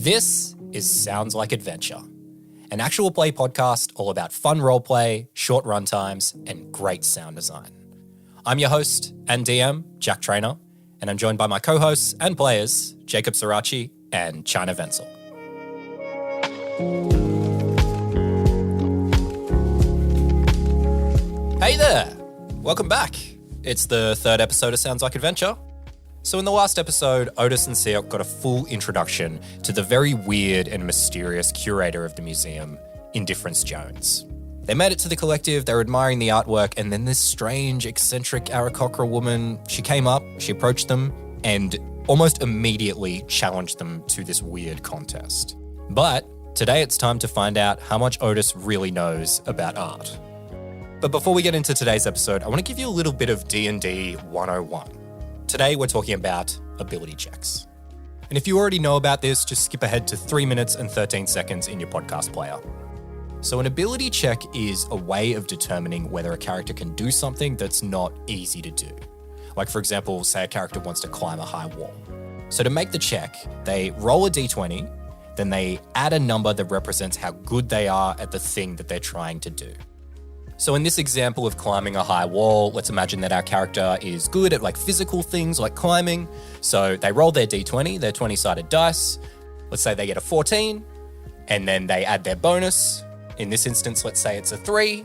This is Sounds Like Adventure, an actual play podcast all about fun roleplay, short runtimes, and great sound design. I'm your host and DM, Jack Trainer, and I'm joined by my co-hosts and players, Jacob Sirachi and China Wenzel. Hey there! Welcome back. It's the third episode of Sounds Like Adventure. So in the last episode, Odis and Sioc got a full introduction to the very weird and mysterious curator of the museum, Indifference Jones. They made it to the collective, they were admiring the artwork, and then this strange, eccentric Aarokocra woman, she came up, she approached them, and almost immediately challenged them to this weird contest. But today it's time to find out how much Odis really knows about art. But before we get into today's episode, I want to give you a little bit of D&D 101. Today, we're talking about ability checks. And if you already know about this, just skip ahead to 3 minutes and 13 seconds in your podcast player. So an ability check is a way of determining whether a character can do something that's not easy to do. Like, for example, say a character wants to climb a high wall. So to make the check, they roll a d20, then they add a number that represents how good they are at the thing that they're trying to do. So in this example of climbing a high wall, let's imagine that our character is good at like physical things like climbing. So they roll their d20, their 20-sided dice. Let's say they get a 14, and then they add their bonus. In this instance, let's say it's a 3,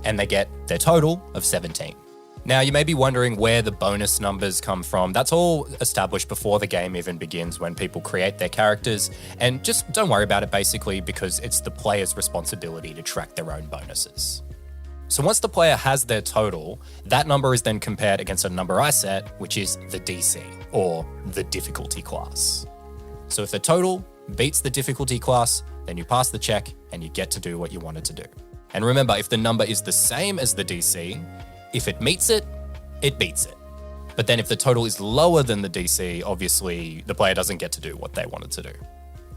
and they get their total of 17. Now, you may be wondering where the bonus numbers come from. That's all established before the game even begins when people create their characters. And just don't worry about it basically because it's the player's responsibility to track their own bonuses. So once the player has their total, that number is then compared against a number I set, which is the DC, or the difficulty class. So if the total beats the difficulty class, then you pass the check and you get to do what you wanted to do. And remember, if the number is the same as the DC, if it meets it, it beats it. But then if the total is lower than the DC, obviously the player doesn't get to do what they wanted to do.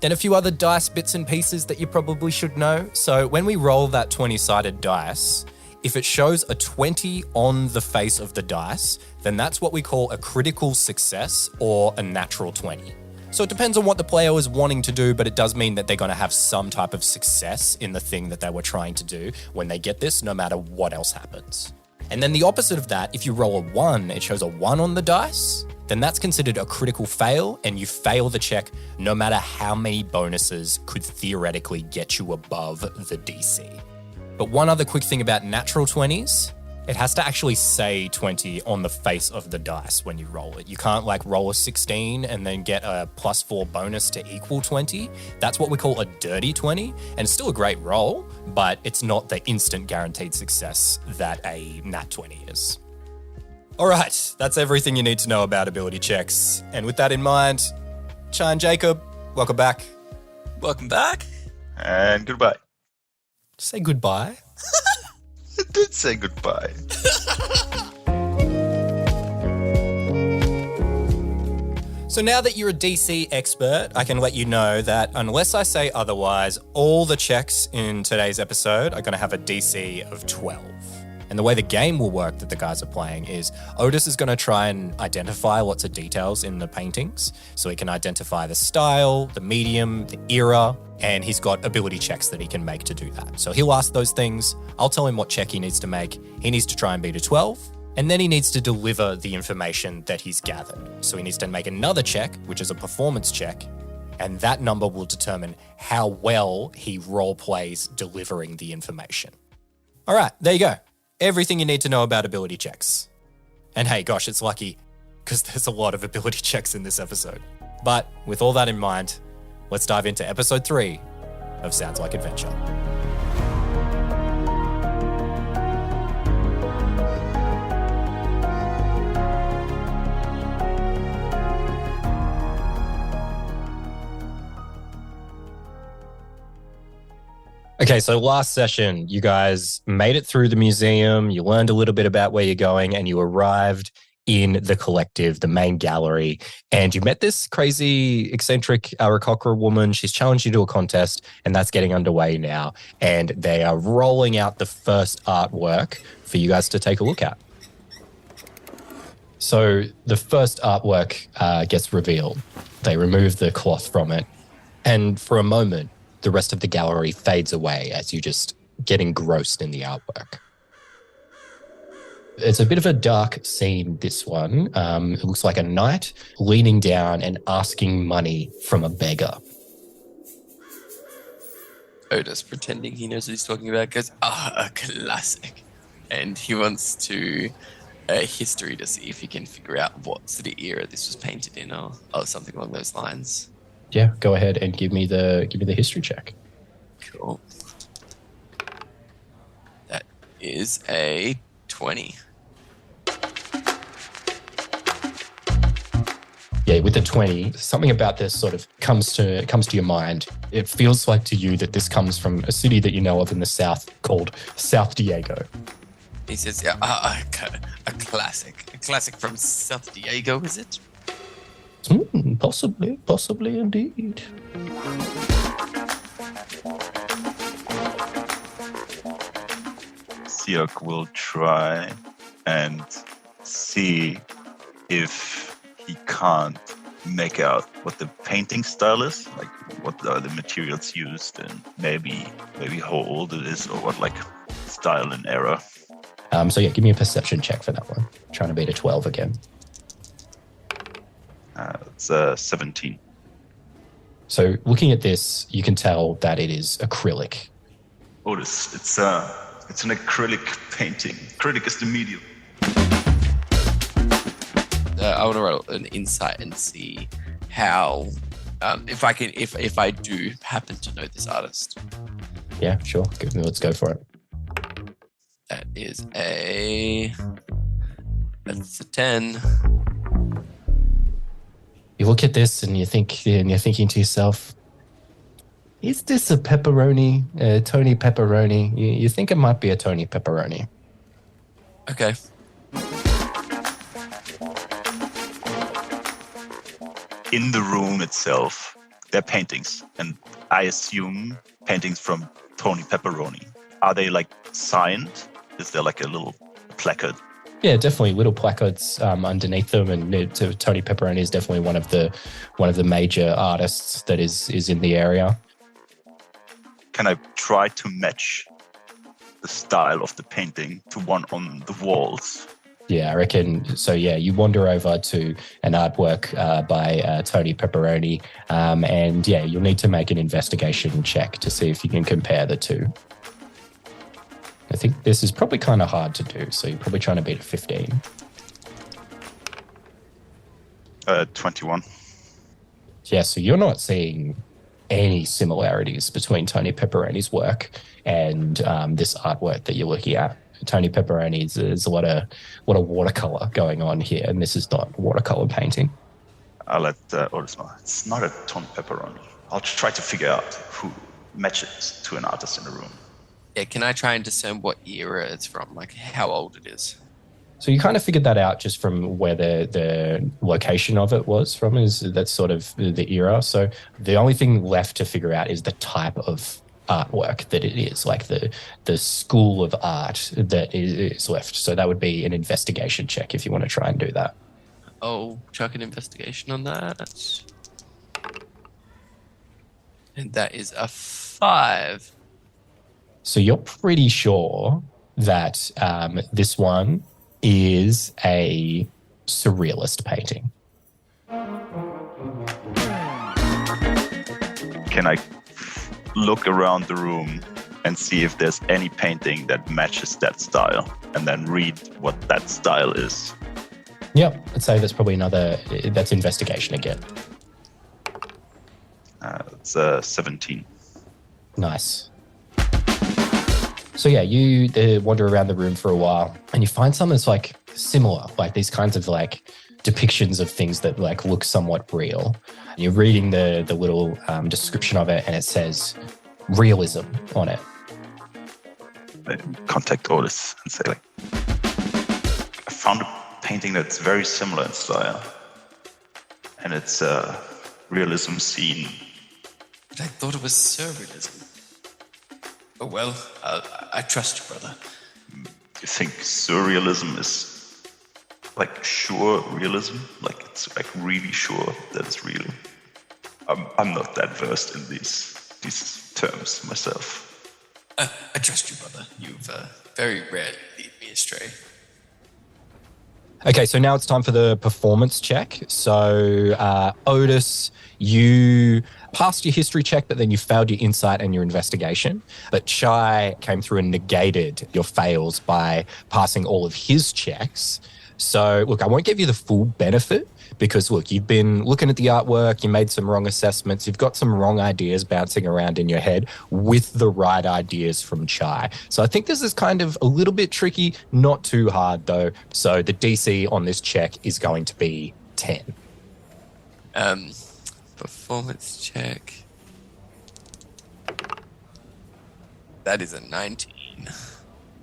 Then a few other dice bits and pieces that you probably should know. So when we roll that 20-sided dice, if it shows a 20 on the face of the dice, then that's what we call a critical success or a natural 20. So it depends on what the player is wanting to do, but it does mean that they're going to have some type of success in the thing that they were trying to do when they get this, no matter what else happens. And then the opposite of that, if you roll a 1, it shows a 1 on the dice, then that's considered a critical fail, and you fail the check no matter how many bonuses could theoretically get you above the DC. But one other quick thing about natural 20s, it has to actually say 20 on the face of the dice when you roll it. You can't like roll a 16 and then get a +4 bonus to equal 20. That's what we call a dirty 20, and it's still a great roll, but it's not the instant guaranteed success that a nat 20 is. All right, that's everything you need to know about ability checks. And with that in mind, Chan Jacob, welcome back. Welcome back. And goodbye. Say goodbye. I did say goodbye. So now that you're a DC expert, I can let you know that unless I say otherwise, all the checks in today's episode are going to have a DC of 12. And the way the game will work that the guys are playing is Odis is going to try and identify lots of details in the paintings. So he can identify the style, the medium, the era, and he's got ability checks that he can make to do that. So he'll ask those things. I'll tell him what check he needs to make. He needs to try and beat a 12. And then he needs to deliver the information that he's gathered. So he needs to make another check, which is a performance check. And that number will determine how well he role plays delivering the information. All right, there you go. Everything you need to know about ability checks. And hey, gosh, it's lucky because there's a lot of ability checks in this episode. But with all that in mind, let's dive into episode 3 of Sounds Like Adventure. Okay, so last session, you guys made it through the museum, you learned a little bit about where you're going, and you arrived in the collective, the main gallery, and you met this crazy, eccentric Aarokocra woman. She's challenged you to a contest, and that's getting underway now. And they are rolling out the first artwork for you guys to take a look at. So the first artwork gets revealed. They remove the cloth from it, And for a moment, the rest of the gallery fades away as you just get engrossed in the artwork. It's a bit of a dark scene, this one. It looks like a knight leaning down and asking money from a beggar. Otis, pretending he knows what he's talking about, goes, a classic. And he wants to history to see if he can figure out what sort of era this was painted in or something along those lines. Yeah, go ahead and give me the history check. Cool. That is a 20. Yeah, with the 20, something about this sort of comes to your mind. It feels like to you that this comes from a city that you know of in the South called South Diego. He says, yeah, a classic. A classic from South Diego, is it? Possibly indeed. Sioc will try and see if he can't make out what the painting style is, like what are the materials used and maybe how old it is or what like style and era. So yeah, give me a perception check for that one. Trying to beat a 12 again. It's 17. So looking at this, you can tell that it is acrylic. Odis, it's an acrylic painting. Acrylic is the medium. I want to roll an insight and see how, if I do happen to know this artist. Yeah, sure. Let's go for it. That's a 10. You look at this and you're thinking to yourself, is this a pepperoni, Tony Pepperoni? You think it might be a Tony Pepperoni. Okay. In the room itself, there are paintings, and I assume paintings from Tony Pepperoni. Are they like signed? Is there like a little placard? Yeah, definitely little placards underneath them, and Tony Pepperoni is definitely one of the major artists that is in the area. Can I try to match the style of the painting to one on the walls? Yeah, I reckon. So yeah, you wander over to an artwork by Tony Pepperoni, and yeah, you'll need to make an investigation check to see if you can compare the two. I think this is probably kind of hard to do, so you're probably trying to beat a 15. 21. Yeah, so you're not seeing any similarities between Tony Pepperoni's work and this artwork that you're looking at. Tony Pepperoni, there's a lot of watercolor going on here, and this is not watercolor painting. I'll let Odis know. It's not a Tony Pepperoni. I'll try to figure out who matches to an artist in the room. Yeah, can I try and discern what era it's from, like how old it is? So you kind of figured that out just from where the location of it was from, that's sort of the era. So the only thing left to figure out is the type of artwork that it is, like the school of art that is left. So that would be an investigation check if you want to try and do that. Oh, chuck an investigation on that. And that is a 5. So you're pretty sure that this one is a surrealist painting. Can I look around the room and see if there's any painting that matches that style and then read what that style is? Yep, I'd say that's probably that's investigation again. It's 17. Nice. So yeah, you wander around the room for a while and you find something that's like similar, like these kinds of like depictions of things that like look somewhat real. You're reading the little description of it and it says realism on it. I contact Odis and say like, I found a painting that's very similar in style and it's a realism scene. But I thought it was surrealism. Oh, well, I trust you, brother. You think surrealism is like sure realism? Like it's like really sure that it's real? I'm not that versed in these terms myself. I trust you, brother. You've very rarely lead me astray. Okay, so now it's time for the performance check. So, Odis, you passed your history check, but then you failed your insight and your investigation. But Chai came through and negated your fails by passing all of his checks. So, look, I won't give you the full benefit because, look, you've been looking at the artwork, you made some wrong assessments, you've got some wrong ideas bouncing around in your head with the right ideas from Chai. So I think this is kind of a little bit tricky, not too hard though. So the DC on this check is going to be 10. Performance check. That is a 19.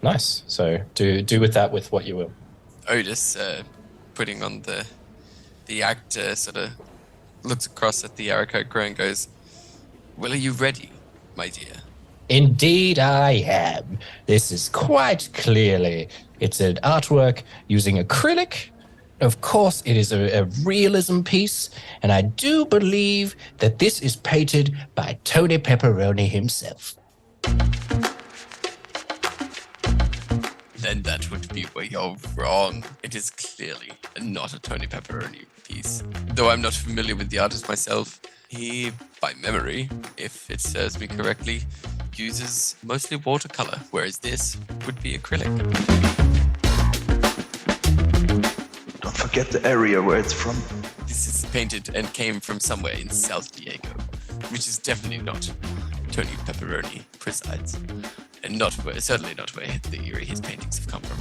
Nice. So do with that with what you will. Odis, putting on the actor, sort of looks across at the Aarokocra and goes, "Well, are you ready, my dear?" Indeed I am. This is quite clearly, it's an artwork using acrylic. Of course, it is a realism piece, and I do believe that this is painted by Tony Pepperoni himself. Then that would be where you're wrong. It is clearly not a Tony Pepperoni piece. Though I'm not familiar with the artist myself, he, by memory, if it serves me correctly, uses mostly watercolor, whereas this would be acrylic. Don't forget the area where it's from. This is painted and came from somewhere in South Diego, which is definitely not Tony Pepperoni presides. And certainly not where the area his paintings have come from.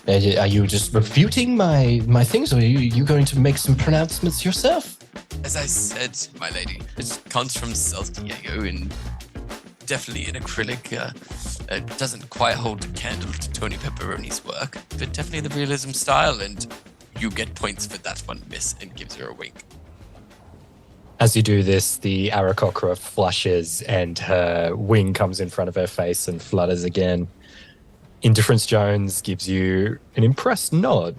Are you just refuting my things, or are you going to make some pronouncements yourself? As I said, my lady, it comes from South Diego and definitely in acrylic. It doesn't quite hold a candle to Tony Pepperoni's work, but definitely the realism style, and you get points for that one, miss, and gives her a wink. As you do this, the Aarokocra flushes and her wing comes in front of her face and flutters again. Indifference Jones gives you an impressed nod.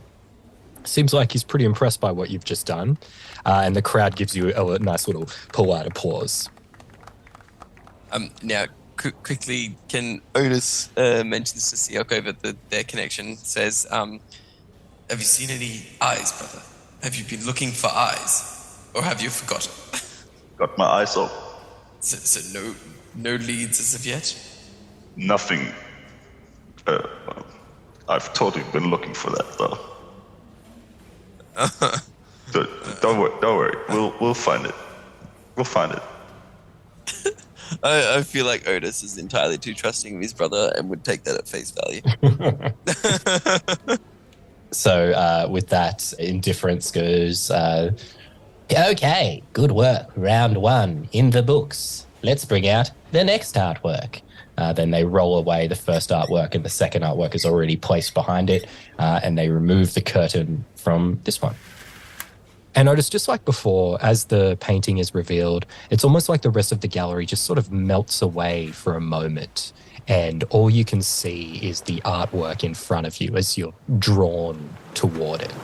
Seems like he's pretty impressed by what you've just done. And the crowd gives you a nice little polite applause. Now, quickly, can Odis mentions to Sioc over their connection, says, have you seen any eyes, brother? Have you been looking for eyes? Or have you forgotten? Got my eyes open. So no leads as of yet? Nothing. I've totally been looking for that though. So, don't worry. We'll find it. We'll find it. I feel like Odis is entirely too trusting of his brother and would take that at face value. So with that, Indifference goes, okay, good work. Round 1 in the books. Let's bring out the next artwork. Then they roll away the first artwork and the second artwork is already placed behind it, and they remove the curtain from this one. And notice, just like before, as the painting is revealed, it's almost like the rest of the gallery just sort of melts away for a moment, and all you can see is the artwork in front of you as you're drawn toward it.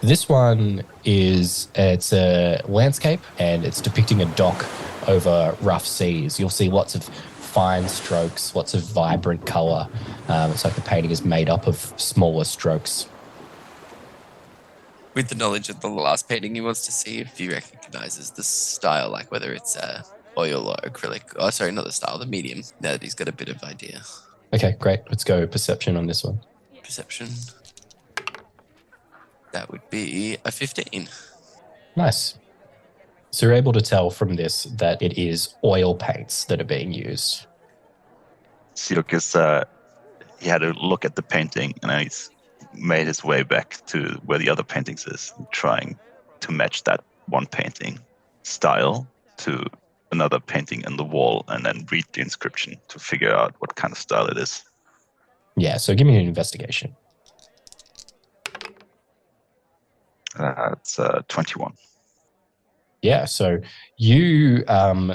This one it's a landscape, and it's depicting a dock over rough seas. You'll see lots of fine strokes, lots of vibrant color. It's like the painting is made up of smaller strokes. With the knowledge of the last painting, he wants to see if he recognizes the style, like whether it's oil or acrylic. Oh, sorry, not the style, the medium, now that he's got a bit of idea. Okay, great. Let's go perception on this one. Perception. That would be a 15. Nice. So you're able to tell from this that it is oil paints that are being used. Sioc is, he had a look at the painting and he's made his way back to where the other paintings is, trying to match that one painting style to another painting in the wall and then read the inscription to figure out what kind of style it is. Yeah, so give me an investigation. It's 21. Yeah, so you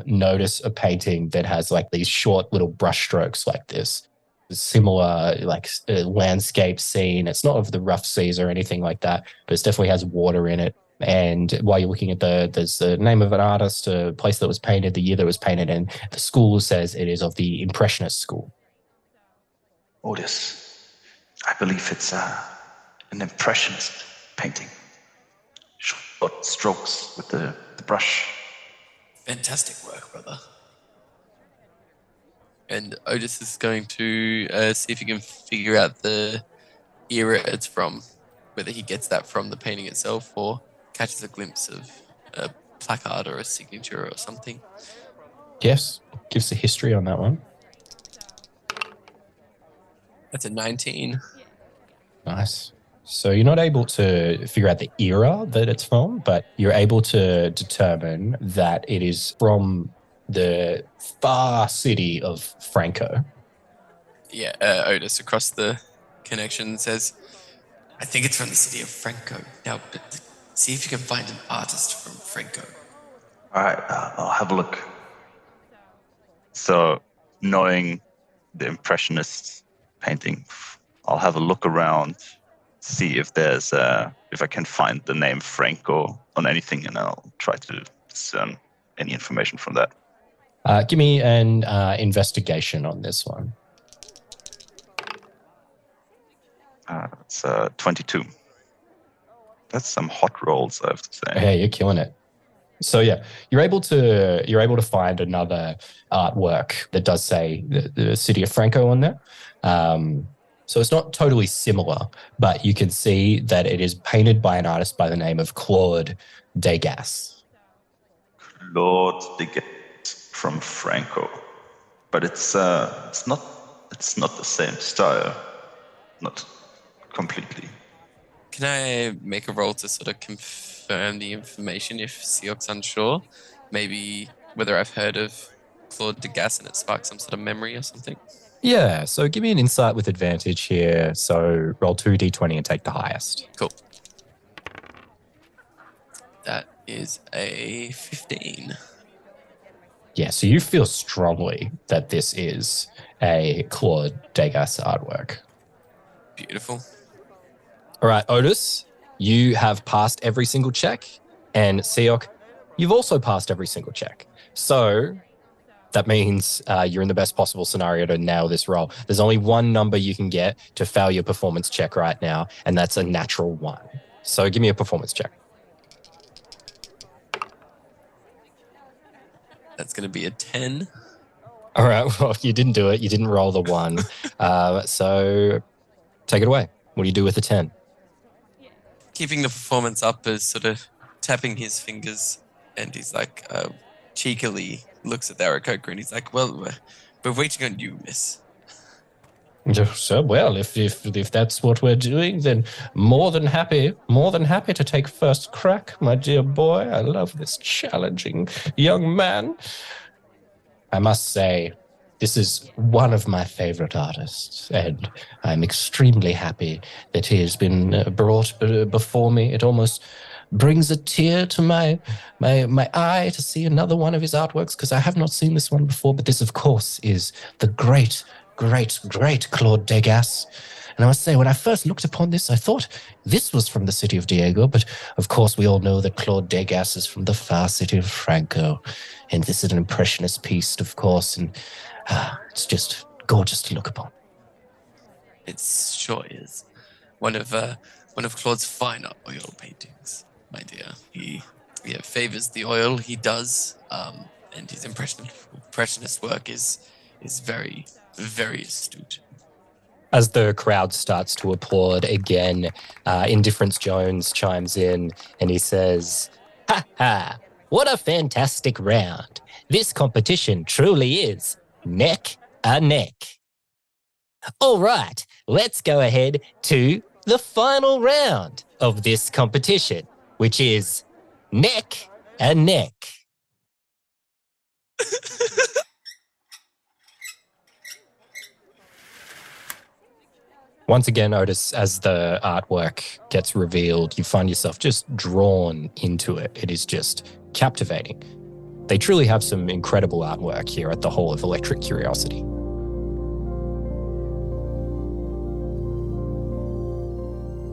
notice a painting that has like these short little brush strokes like this. Similar like landscape scene. It's not of the rough seas or anything like that, but it definitely has water in it. And while you're looking at there's the name of an artist, a place that was painted, the year that it was painted, and the school says it is of the Impressionist school. Odis, I believe it's an impressionist painting. Short strokes with the brush. Fantastic work, brother. And Odis is going to see if he can figure out the era it's from, whether he gets that from the painting itself or catches a glimpse of a placard or a signature or something. Yes, gives the history on that one. That's a 19. Nice. So you're not able to figure out the era that it's from, but you're able to determine that it is from the far city of Franco. Yeah, Odis across the connection says, I think it's from the city of Franco. Now, see if you can find an artist from Franco. All right, I'll have a look. So, knowing the Impressionist painting, I'll have a look around, see if there's if I can find the name Franco on anything, and I'll try to discern any information from that. Give me an investigation on this one. It's 22. That's some hot rolls, I have to say. Hey, you're killing it. So yeah, you're able to find another artwork that does say the city of Franco on there. So it's not totally similar, but you can see that it is painted by an artist by the name of Claude Degas. Claude Degas from Franco, but it's not the same style, not completely. Can I make a roll to sort of confirm the information if Sioc's unsure? Maybe whether I've heard of Claude Degas and it sparks some sort of memory or something? Yeah, so give me an insight with advantage here. So roll 2d20 and take the highest. Cool. That is a 15. Yeah, so you feel strongly that this is a Claude Degas artwork. Beautiful. All right, Odis, you have passed every single check, and Sioc, you've also passed every single check. So that means you're in the best possible scenario to nail this roll. There's only one number you can get to fail your performance check right now, and that's a natural 1. So give me a performance check. That's going to be a 10. All right, well, you didn't do it. You didn't roll the 1. So take it away. What do you do with the 10? Keeping the performance up is sort of tapping his fingers, and he's like cheekily looks at the Aarokocra and he's like, well, we're waiting on you, miss. So, well, if that's what we're doing, then more than happy to take first crack, my dear boy. I love this challenging young man. I must say, this is one of my favorite artists, and I'm extremely happy that he has been brought before me. It almost brings a tear to my eye to see another one of his artworks, because I have not seen this one before, but this, of course, is the great Claude Degas. And I must say, when I first looked upon this, I thought this was from the city of Diego, but of course we all know that Claude Degas is from the far city of Franco, and this is an impressionist piece, of course, and it's just gorgeous to look upon. It sure is. One of Claude's fine oil paintings, my dear. He favors the oil he does, and his impressionist work is very, very astute. As the crowd starts to applaud again, Indifference Jones chimes in and he says, "Ha ha! What a fantastic round! This competition truly is neck and neck. All right, let's go ahead to the final round of this competition, which is neck and neck." Once again, Odis, as the artwork gets revealed, you find yourself just drawn into it. It is just captivating. They truly have some incredible artwork here at the Hall of Electric Curiosity.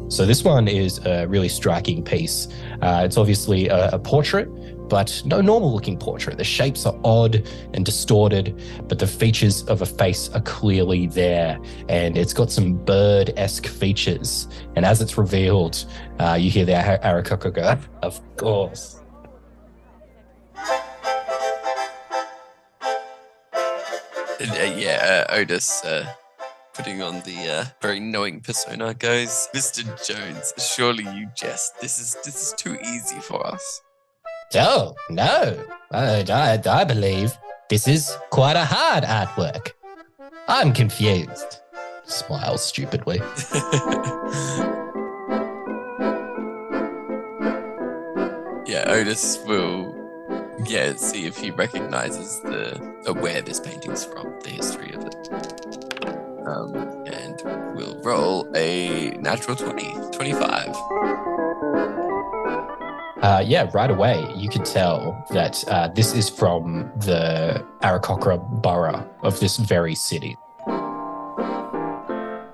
So this one is a really striking piece. It's obviously a portrait, but no normal looking portrait. The shapes are odd and distorted, but the features of a face are clearly there. And it's got some bird-esque features. And as it's revealed, you hear the Aarokocra go, of course. Odis, putting on the very knowing persona, goes, Mr. Jones, surely you jest. This is too easy for us. Oh, no. I believe this is quite a hard artwork. I'm confused. Smiles stupidly. Odis will see if he recognizes where this painting's from, the history of it. And we'll roll a natural 25. Right away, you can tell that this is from the Aarokocra borough of this very city.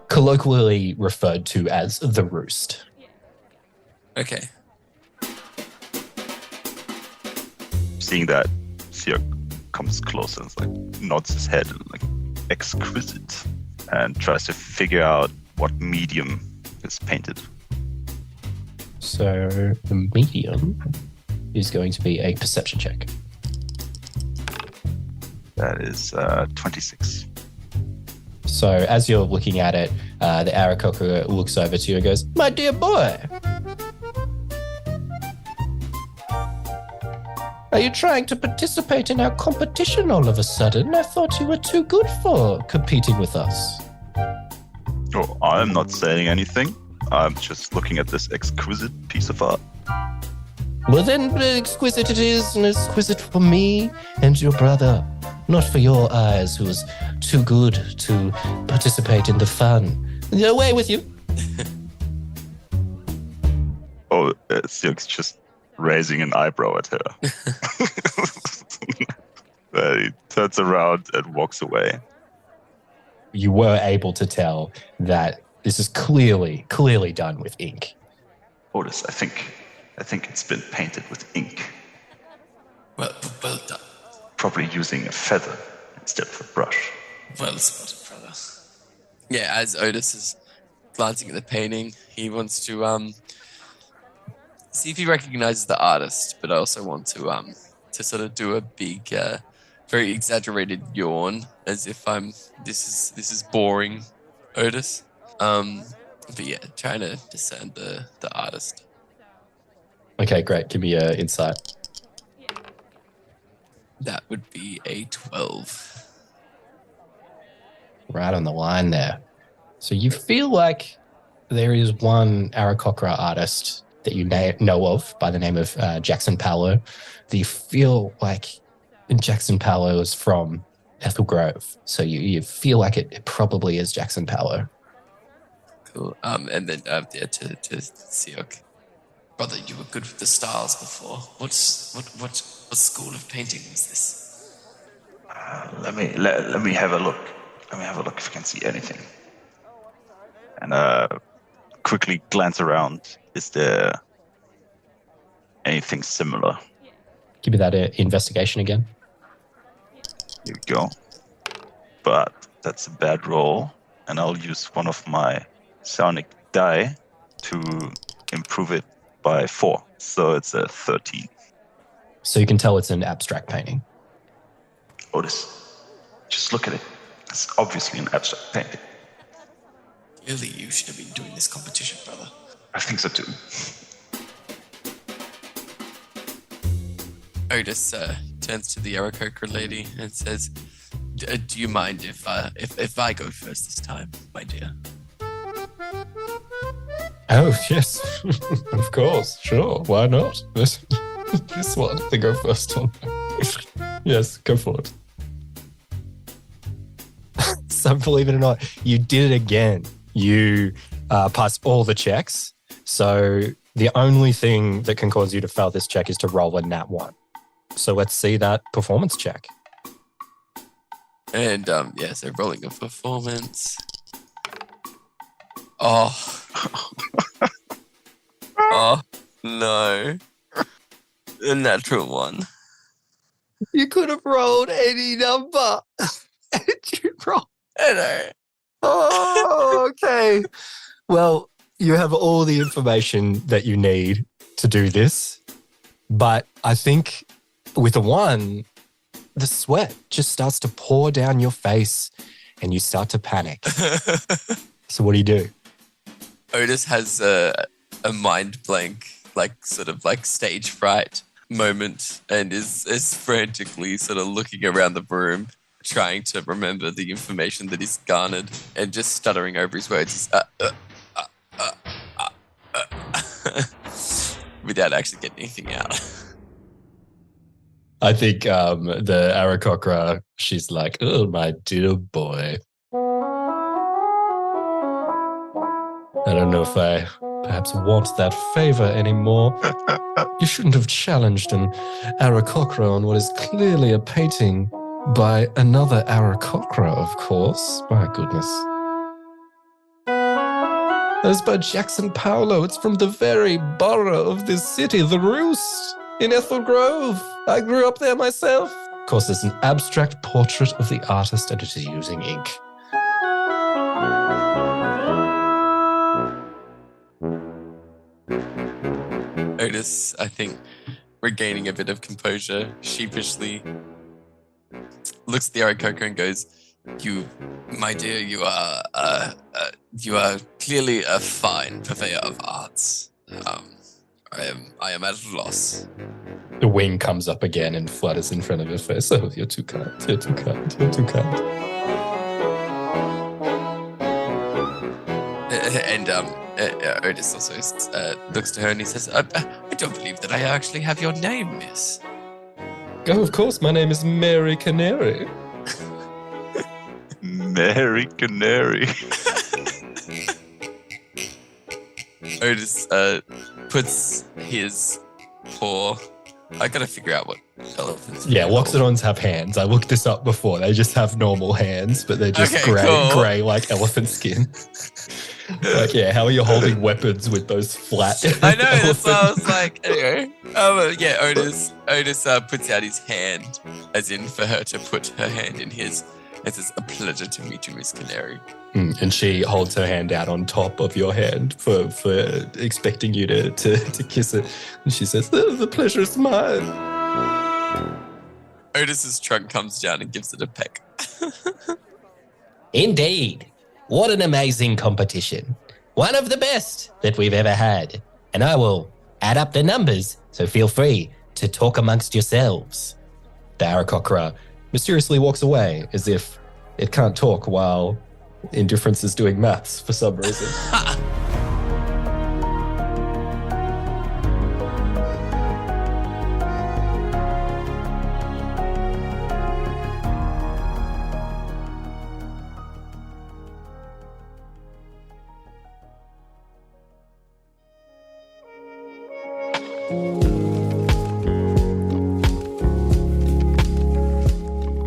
Colloquially referred to as the Roost. Okay. Seeing that, Sioc comes closer and like nods his head and like exquisite, and tries to figure out what medium is painted. So the medium is going to be a perception check. That is 26. So as you're looking at it, the Aarokocra looks over to you and goes, "My dear boy, are you trying to participate in our competition all of a sudden? I thought you were too good for competing with us." Oh, I'm not saying anything. I'm just looking at this exquisite piece of art. Well then, exquisite it is, and exquisite for me and your brother. Not for your eyes, who was too good to participate in the fun. Away with you. Sioc's just raising an eyebrow at her. He turns around and walks away. You were able to tell that this is clearly done with ink. Odis, I think it's been painted with ink. Well done. Probably using a feather instead of a brush. Well spotted, brother. Yeah, as Odis is glancing at the painting, he wants to see if he recognizes the artist, but I also want to sort of do a big, very exaggerated yawn, as if this is boring, Odis. Trying to discern the artist. Okay, great. Give me an insight. That would be a 12. Right on the line there. So you feel like there is one Aarokocra artist that you know of by the name of Jackson Paolo. That you feel like Jackson Paolo is from Ethel Grove. So you feel like it probably is Jackson Paolo. Cool. And then to Sioc. Brother, you were good with the styles before. What school of painting was this? Let me have a look. Let me have a look if I can see anything. And quickly glance around. Is there anything similar? Give me that investigation again. Here we go. But that's a bad roll, and I'll use one of my psionic die to improve it by 4. So it's a 13. So you can tell it's an abstract painting. Odis, just look at it. It's obviously an abstract painting. Clearly, you should have been doing this competition, brother. I think so too. Odis turns to the Aarokocra lady and says, "Do you mind if I go first this time, my dear?" Oh, yes. Of course. Sure. Why not? This one, they go first on. Yes, go for it. So believe it or not, you did it again. You passed all the checks. So the only thing that can cause you to fail this check is to roll a nat 1. So let's see that performance check. And so rolling a performance. Oh, Oh, no. A natural one. You could have rolled any number. You rolled. I know. Oh, okay. Well, you have all the information that you need to do this. But I think with a 1, the sweat just starts to pour down your face and you start to panic. So what do? Otis has a mind blank, sort of stage fright moment and is frantically sort of looking around the room, trying to remember the information that he's garnered and just stuttering over his words. Without actually getting anything out. I think the Aarokocra, she's like, oh, my dear boy. I don't know if I perhaps want that favour anymore. You shouldn't have challenged an Aarokocra on what is clearly a painting by another Aarokocra, of course. My goodness. That is by Jackson Paolo. It's from the very borough of this city, The Roost, in Ethel Grove. I grew up there myself. Of course, it's an abstract portrait of the artist and it is using ink. Otis, I think, regaining a bit of composure, sheepishly looks at the Aarokocra and goes, "You, my dear, you are clearly a fine purveyor of arts. I am at a loss." The wing comes up again and flutters in front of her face. Oh, you're too kind. You're too kind. You're too kind. And Otis also looks to her and he says, I don't believe that I actually have your name, miss. Oh, of course. My name is Mary Canary. Mary Canary. Otis puts his paw. I gotta figure out what elephants. Yeah, Loxodons have hands. I looked this up before. They just have normal hands, but they're just grey like elephant skin. Like, yeah, how are you holding weapons with those flat? I know, that's why I was like, anyway. Yeah, Otis puts out his hand, as in for her to put her hand in his. It says, "A pleasure to meet you, Miss Canary." And she holds her hand out on top of your hand for expecting you to kiss it. And she says, the pleasure is mine. Otis's trunk comes down and gives it a peck. Indeed. What an amazing competition. One of the best that we've ever had. And I will add up the numbers, so feel free to talk amongst yourselves. The Aarokocra mysteriously walks away as if it can't talk while Indifference is doing maths for some reason.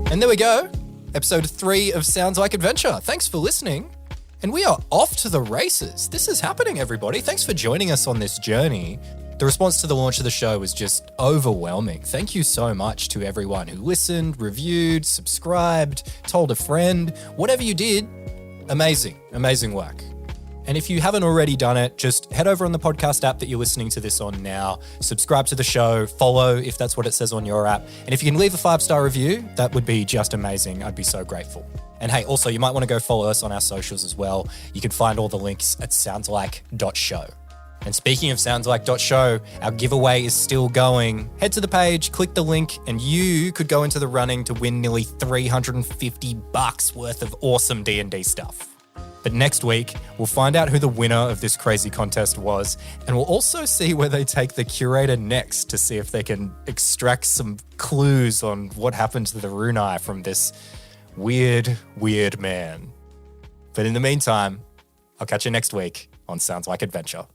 And there we go. Episode 3 of Sounds Like Adventure. Thanks for listening. And we are off to the races. This is happening, everybody. Thanks for joining us on this journey. The response to the launch of the show was just overwhelming. Thank you so much to everyone who listened, reviewed, subscribed, told a friend, whatever you did. Amazing, amazing work. And if you haven't already done it, just head over on the podcast app that you're listening to this on now, subscribe to the show, follow if that's what it says on your app. And if you can leave a 5-star review, that would be just amazing. I'd be so grateful. And hey, also, you might want to go follow us on our socials as well. You can find all the links at soundslike.show. And speaking of soundslike.show, our giveaway is still going. Head to the page, click the link, and you could go into the running to win nearly $350 worth of awesome D&D stuff. But next week, we'll find out who the winner of this crazy contest was, and we'll also see where they take the curator next to see if they can extract some clues on what happened to the Runai from this weird, weird man. But in the meantime, I'll catch you next week on Sounds Like Adventure.